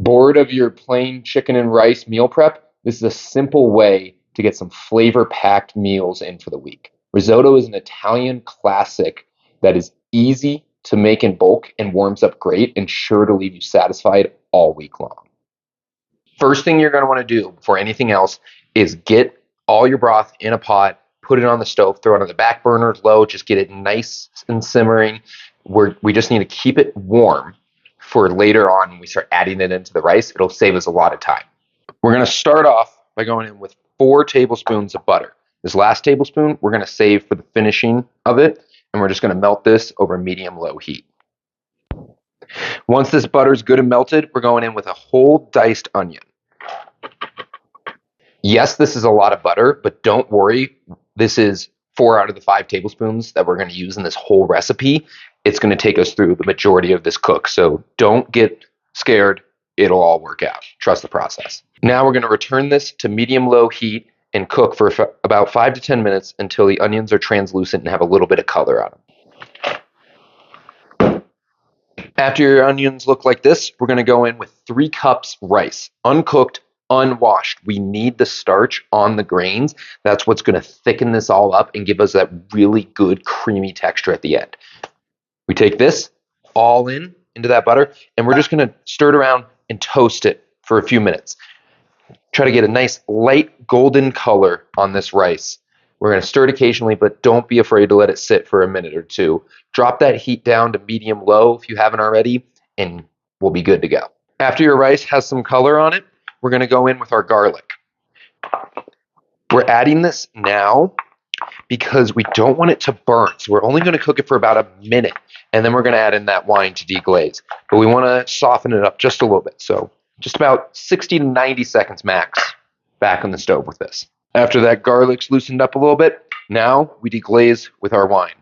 Bored of your plain chicken and rice meal prep? This is a simple way to get some flavor-packed meals in for the week. Risotto is an Italian classic that is easy to make in bulk and warms up great and sure to leave you satisfied all week long. First thing you're going to want to do before anything else is get all your broth in a pot, put it on the stove, throw it on the back burner low, just get it nice and simmering. We just need to keep it warm for later on when we start adding it into the rice. It'll save us a lot of time. We're going to start off by going in with 4 tablespoons of butter. This last tablespoon, we're going to save for the finishing of it, and we're just going to melt this over medium-low heat. Once this butter is good and melted, we're going in with a whole diced onion. Yes, this is a lot of butter, but don't worry. This is 4 out of the 5 tablespoons that we're going to use in this whole recipe. It's going to take us through the majority of this cook, so don't get scared. It'll all work out. Trust the process. Now we're going to return this to medium-low heat and cook for about 5 to 10 minutes until the onions are translucent and have a little bit of color on them. After your onions look like this, we're going to go in with 3 cups rice, uncooked, unwashed. We need the starch on the grains. That's what's going to thicken this all up and give us that really good creamy texture at the end. We take this all into that butter, and we're just going to stir it around and toast it for a few minutes. Try to get a nice light golden color on this rice. We're going to stir it occasionally, but don't be afraid to let it sit for a minute or two. Drop that heat down to medium-low if you haven't already, and we'll be good to go. After your rice has some color on it, we're going to go in with our garlic. We're adding this now because we don't want it to burn. So we're only going to cook it for about a minute, and then we're going to add in that wine to deglaze. But we want to soften it up just a little bit. So just about 60 to 90 seconds max back on the stove with this. After that garlic's loosened up a little bit, now we deglaze with our wine.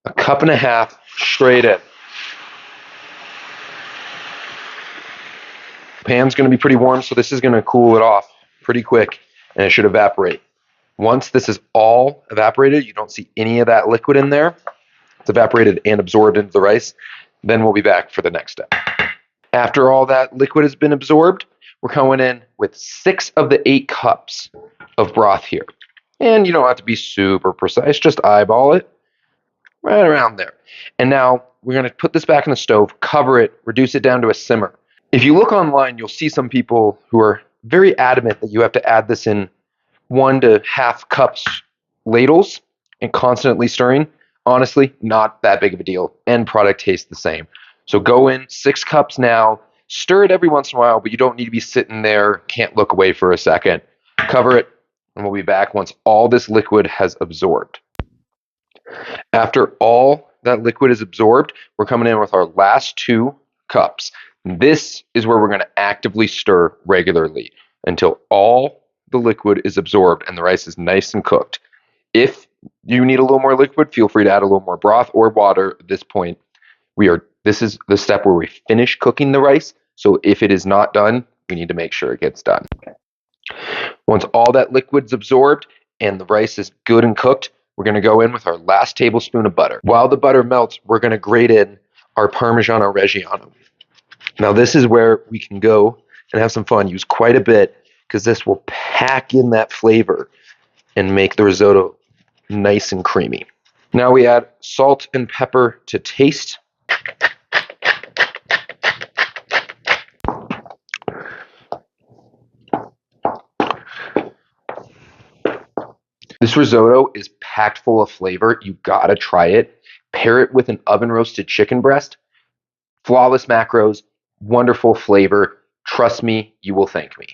1.5 cups straight in. Pan's going to be pretty warm, so this is going to cool it off pretty quick, and it should evaporate. Once this is all evaporated, you don't see any of that liquid in there. It's evaporated and absorbed into the rice. Then we'll be back for the next step. After all that liquid has been absorbed, we're going in with 6 of the 8 cups of broth here. And you don't have to be super precise, just eyeball it right around there. And now we're going to put this back in the stove, cover it, reduce it down to a simmer. If you look online, you'll see some people who are very adamant that you have to add this in 1 to 1/2 cups ladles and constantly stirring. Honestly, not that big of a deal. End product tastes the same. So go in 6 cups now, stir it every once in a while, but you don't need to be sitting there, can't look away for a second. Cover it, and we'll be back once all this liquid has absorbed. After all that liquid is absorbed, we're coming in with our last 2 cups. This is where we're going to actively stir regularly until all the liquid is absorbed and the rice is nice and cooked. If you need a little more liquid, feel free to add a little more broth or water. At this point, this is the step where we finish cooking the rice. So if it is not done, we need to make sure it gets done. Once all that liquid's absorbed and the rice is good and cooked, we're going to go in with our last tablespoon of butter. While the butter melts, we're going to grate in our Parmigiano Reggiano. Now this is where we can go and have some fun. Use quite a bit because this will pack in that flavor and make the risotto nice and creamy. Now we add salt and pepper to taste. This risotto is packed full of flavor. You gotta try it. Pair it with an oven roasted chicken breast. Flawless macros, wonderful flavor. Trust me, you will thank me.